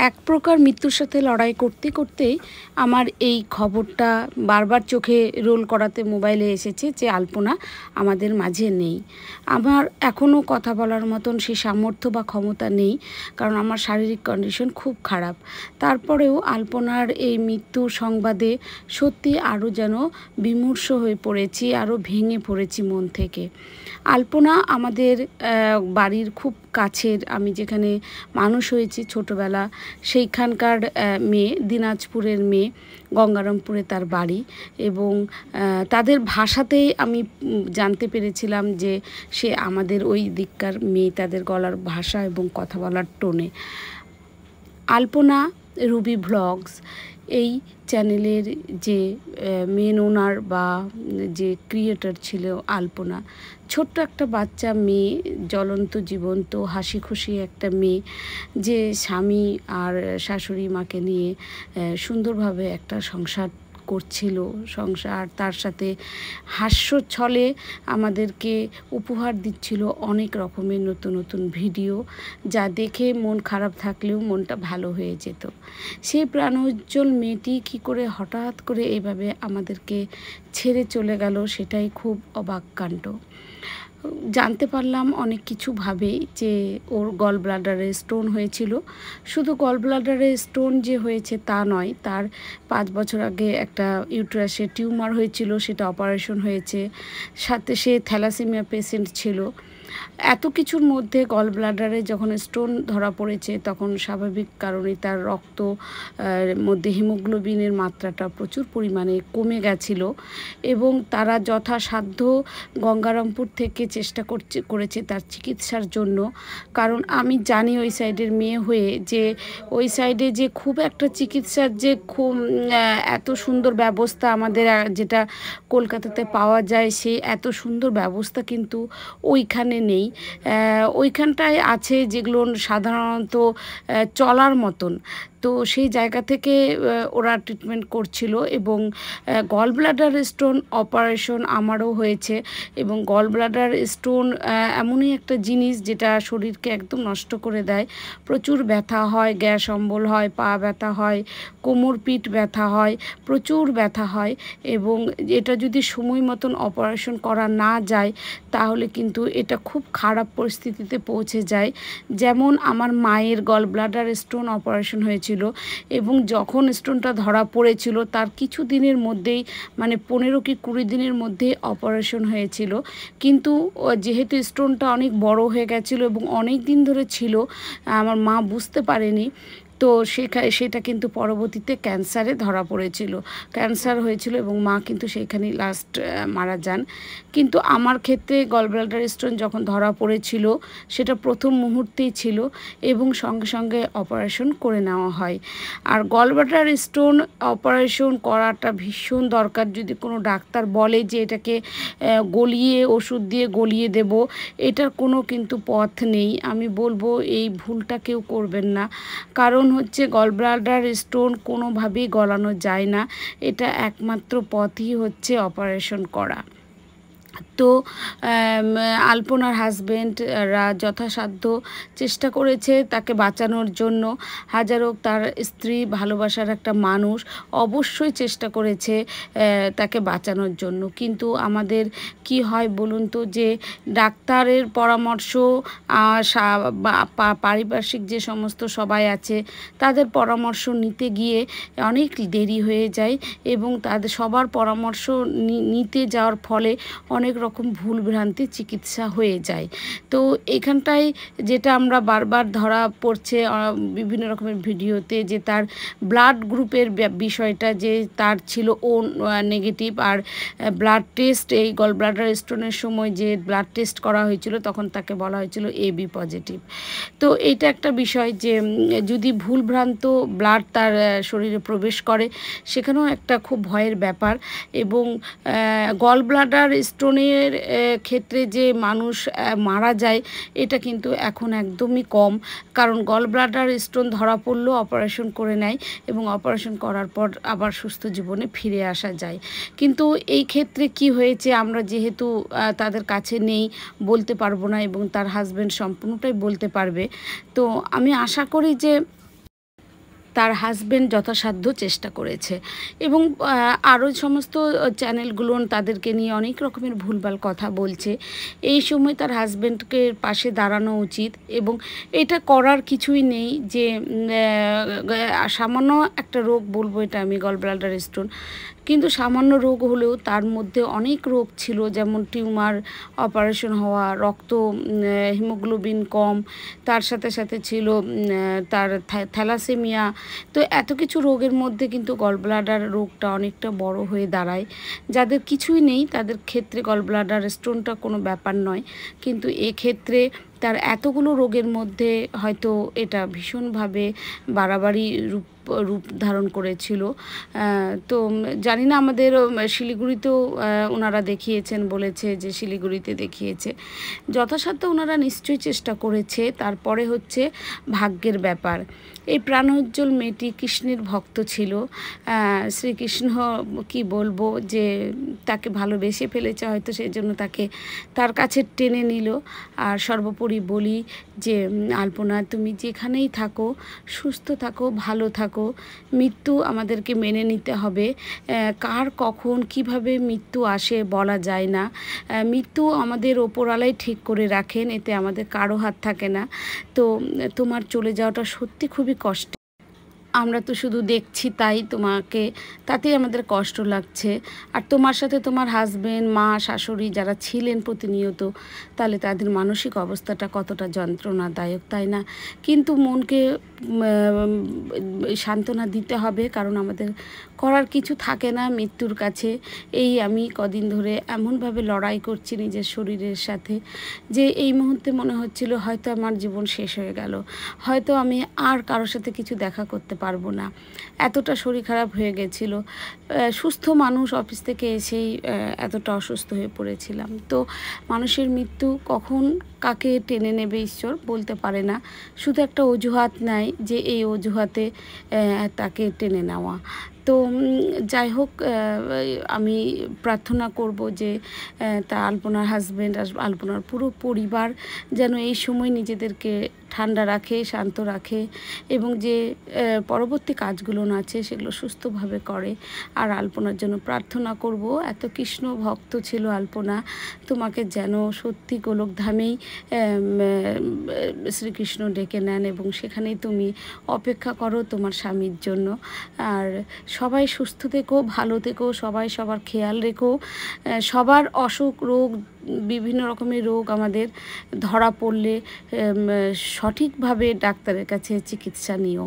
এক প্রকার মৃত্যুর সাথে লড়াই করতে করতেই আমার এই খবরটা বারবার চোখে রোল করাতে মোবাইলে এসেছে যে আলপনা আমাদের মাঝে নেই। আমার এখনও কথা বলার মতন সেই সামর্থ্য বা ক্ষমতা নেই, কারণ আমার শারীরিক কন্ডিশন খুব খারাপ। তারপরেও আলপনার এই মৃত্যু সংবাদে সত্যি আরও যেন বিমর্ষ হয়ে পড়েছি, আরও ভেঙে পড়েছি মন থেকে। আলপনা আমাদের বাড়ির খুব কাছের, আমি যেখানে মানুষ হয়েছি ছোটোবেলা সেইখানকার মেয়ে, দিনাজপুরের মেয়ে, গঙ্গারামপুরে তার বাড়ি। এবং তাদের ভাষাতেই আমি জানতে পেরেছিলাম যে সে আমাদের ওই দিককার মেয়ে, তাদের গলার ভাষা এবং কথা বলার টোনে। আলপনা রুবি ভ্লগস এই চ্যানেলের যে মেন ওনার বা যে ক্রিয়েটর ছিল আলপনা, ছোট্ট একটা বাচ্চা মেয়ে, জ্বলন্ত জীবন্ত হাসি খুশি একটা মেয়ে, যে স্বামী আর শাশুড়ি মাকে নিয়ে সুন্দরভাবে একটা সংসার করছিল। সংসার তার সাথে হাস্য ছলে আমাদেরকে উপহার দিচ্ছিল অনেক রকমের নতুন নতুন ভিডিও, যা দেখে মন খারাপ থাকলেও মনটা ভালো হয়ে যেত। সেই প্রাণোজ্জ্বল মেয়েটি কী করে হঠাৎ করে এইভাবে আমাদেরকে ছেড়ে চলে গেল, সেটাই খুব অবাক কাণ্ড। জানতে পারলাম অনেক কিছু ভাবেই যে ওর গল ব্লাডারে স্টোন হয়েছিল। শুধু গল ব্লাডারে স্টোন যে হয়েছে তা নয়, তার 5 বছর আগে একটা ইউটেরাসে টিউমার হয়েছিল, সেটা অপারেশন হয়েছে। সাথে সে থ্যালাসেমিয়া পেশেন্ট ছিল। এত কিছুর মধ্যে গল ব্লাডারে যখন স্টোন ধরা পড়েছে, তখন স্বাভাবিক কারণে তার রক্ত মধ্যে হিমোগ্লোবিনের মাত্রাটা প্রচুর পরিমাণে কমে গেছিল। এবং তারা যথাসাধ্য গঙ্গারামপুর থেকে চেষ্টা করেছে তার চিকিৎসার জন্য। কারণ আমি জানি ওই সাইডের মেয়ে হয়ে যে ওই সাইডে যে খুব একটা চিকিৎসার যে খুব এত সুন্দর ব্যবস্থা আমাদের যেটা কলকাতাতে পাওয়া যায়, সেই এত সুন্দর ব্যবস্থা কিন্তু ওইখানে নেই। ওইখানটায় আছে যেগুলো সাধারণত চলার মতন। তো সেই জায়গা থেকে ওরা ট্রিটমেন্ট করছিল। এবং গল ব্লাডার স্টোন অপারেশন আমারও হয়েছে। এবং গল ব্লাডার স্টোন এমনই একটা জিনিস যেটা শরীরকে একদম নষ্ট করে দেয়। প্রচুর ব্যথা হয়, গ্যাস অম্বল হয়, পা ব্যথা হয়, কোমর পিঠ ব্যথা হয়, প্রচুর ব্যথা হয়। এবং এটা যদি সময় মতন অপারেশন করা না যায়, তাহলে কিন্তু এটা খুব খারাপ পরিস্থিতিতে পৌঁছে যায়। যেমন আমার মায়ের গল ব্লাডার স্টোন অপারেশন হয়েছিল, এবং যখন স্টোনটা ধরা পড়েছিল তার কিছু দিনের মধ্যেই, মানে 15 কি 20 দিনের মধ্যে অপারেশন হয়েছিল। কিন্তু যেহেতু স্টোনটা অনেক বড় হয়ে গেছিলো এবং অনেক দিন ধরে ছিল, আমার মা বুঝতে পারেনি। তো সেটা কিন্তু পরবর্তীতে ক্যান্সারে ধরা পড়েছিল, ক্যান্সার হয়েছিল এবং মা কিন্তু সেইখানেই লাস্ট মারা যান। কিন্তু আমার ক্ষেত্রে গল ব্লাডার স্টোন যখন ধরা পড়েছিল, সেটা প্রথম মুহূর্তেই ছিল এবং সঙ্গে সঙ্গে অপারেশন করে নেওয়া হয়। আর গল ব্লাডার স্টোন অপারেশন করাটা ভীষণ দরকার। যদি কোনো ডাক্তার বলে যে এটাকে গলিয়ে, ওষুধ দিয়ে গলিয়ে দেব, এটার কোনো কিন্তু পথ নেই। আমি বলবো এই ভুলটা কেউ করবেন না। কারণ হচ্ছে গল ব্লাডার স্টোন কোনোভাবেই গলানো যায় না। এটা একমাত্র পথই হচ্ছে অপারেশন করা। তো আলপনার হাজব্যান্ডরা যথাসাধ্য চেষ্টা করেছে তাকে বাঁচানোর জন্য। হাজারো তার স্ত্রী, ভালোবাসার একটা মানুষ, অবশ্যই চেষ্টা করেছে তাকে বাঁচানোর জন্য। কিন্তু আমাদের কি হয় বলুন তো, যে ডাক্তারের পরামর্শ, পারিপার্শ্বিক যে সমস্ত সবাই আছে তাদের পরামর্শ নিতে গিয়ে অনেক দেরি হয়ে যায়। এবং তাদের সবার পরামর্শ নিতে যাওয়ার ফলে অনেক রকম ভুলভ্রান্তি চিকিৎসা হয়ে যায়। তো এখানটায় যেটা আমরা বারবার ধরা পড়ছে বিভিন্ন রকমের ভিডিওতে, যে তার ব্লাড গ্রুপের বিষয়টা, যে তার ছিল ও নেগেটিভ। আর ব্লাড টেস্ট, এই গল ব্লাডার স্টোনের সময় যে ব্লাড টেস্ট করা হয়েছিল, তখন তাকে বলা হয়েছিল AB পজিটিভ। তো এটা একটা বিষয় যে যদি ভুলভ্রান্ত ব্লাড তার শরীরে প্রবেশ করে, সেখানেও একটা খুব ভয়ের ব্যাপার। এবং গল ব্লাডার স্টোনের ক্ষেত্রে যে মানুষ মারা যায়, এটা কিন্তু এখন একদমই কম। কারণ গল ব্লাডার স্টোন ধরা পড়লেও অপারেশন করে নেয় এবং অপারেশন করার পর আবার সুস্থ জীবনে ফিরে আসা যায়। কিন্তু এই ক্ষেত্রে কি হয়েছে, আমরা যেহেতু তাদের কাছে নেই, বলতে পারবো না, এবং তার হাজব্যান্ড সম্পূর্ণটাই বলতে পারবে। তো আমি আশা করি যে তার হাজবেন্ড যথাসাধ্য চেষ্টা করেছে এবং আরও সমস্ত চ্যানেলগুলো তাদেরকে নিয়ে অনেক রকমের ভুলভাল কথা বলছে। এই সময় তার হাজবেন্ডকে পাশে দাঁড়ানো উচিত এবং এটা করার কিছুই নেই যে সামান্য একটা রোগ বলবো এটা আমি, গল ব্লাডার স্টোন, কিন্তু সামান্য রোগ হলেও তার মধ্যে অনেক রোগ ছিল, যেমন টিউমার অপারেশন হওয়া, রক্ত হিমোগ্লোবিন কম, তার সাথে সাথে ছিল তার থ্যালাসেমিয়া। তো এত কিছু রোগের মধ্যে কিন্তু গল ব্লাডার রোগটা অনেকটা বড় হয়ে দাঁড়ায়। যাদের কিছুই নেই তাদের ক্ষেত্রে গল ব্লাডার স্টোনটা কোনো ব্যাপার নয়, কিন্তু এক্ষেত্রে তার এতগুলো রোগের মধ্যে হয়তো এটা ভীষণভাবে বাড়াবাড়ি রূপ ধারণ করেছিল। তো জানি না, আমাদের শিলিগুড়িতেও ওনারা দেখিয়েছেন, বলেছে যে শিলিগুড়িতে দেখিয়েছে। যথাসাধ্য ওনারা নিশ্চয়ই চেষ্টা করেছে। তারপরে হচ্ছে ভাগ্যের ব্যাপার। এই প্রাণোজ্জ্বল মেয়েটি কৃষ্ণের ভক্ত ছিল। শ্রীকৃষ্ণ কি বলবো, যে তাকে ভালোবেসে ফেলেছে হয়তো, সেই জন্য তাকে তার কাছে টেনে নিল। আর সর্বোপরি বলি যে আলপনা, তুমি যেখানেই থাকো সুস্থ থাকো, ভালো থাকো। মৃত্যু আমাদেরকে মেনে নিতে হবে। কার কখন কিভাবে মৃত্যু আসে বলা যায় না। মৃত্যু আমাদের ওপরওয়ালাই ঠিক করে রাখেন, এতে আমাদের কারো হাত থাকে না। তো তোমার চলে যাওয়াটা সত্যি খুবই কষ্ট। আমরা তো শুধু দেখছি, তাই তোমাকে, তাতেই আমাদের কষ্ট লাগছে। আর তোমার সাথে তোমার হাজবেন্ড, মা, শাশুড়ি যারা ছিলেন প্রতিনিয়ত, তাহলে তাদের মানসিক অবস্থাটা কতটা যন্ত্রণাদায়ক, তাই না? কিন্তু মনকে সান্ত্বনা দিতে হবে, কারণ আমাদের করার কিছু থাকে না মৃত্যুর কাছে। এই আমি কদিন ধরে এমনভাবে লড়াই করছি নিজের শরীরের সাথে যে এই মুহূর্তে মনে হচ্ছিল হয়তো আমার জীবন শেষ হয়ে গেল, হয়তো আমি আর কারোর সাথে কিছু দেখা করতে পারবো না। এতটা শরীর খারাপ হয়ে গেছিল। সুস্থ মানুষ, অফিস থেকে এসেই এতটা অসুস্থ হয়ে পড়েছিলাম। তো মানুষের মৃত্যু কখন কাকে টেনে নেবে ঈশ্বর বলতে পারে না, শুধু একটা অজুহাত নেয় যে এই অজুহাতে তাকে টেনে নেওয়া। তো যাই হোক, আমি প্রার্থনা করব যে তা আলপনার হাজব্যান্ড, আলপনার পুরো পরিবার যেন এই সময় নিজেদেরকে ঠান্ডা রাখে, শান্ত রাখে এবং যে পরবর্তী কাজগুলো আছে সেগুলো সুস্থভাবে করে। আর আলপনার জন্য প্রার্থনা করব, এত কৃষ্ণ ভক্ত ছিল আলপনা, তোমাকে যেন সত্যি গোলকধামেই শ্রীকৃষ্ণ ডেকে নেন এবং সেখানেই তুমি অপেক্ষা করো তোমার স্বামীর জন্য। আর সবাই সুস্থ থেকো, ভালো থেকো, সবাই সবার খেয়াল রেখো। সবার অসুখ, রোগ, বিভিন্ন রকমের রোগ আমাদের ধরা পড়লে সঠিকভাবে ডাক্তারের কাছে চিকিৎসা নিও।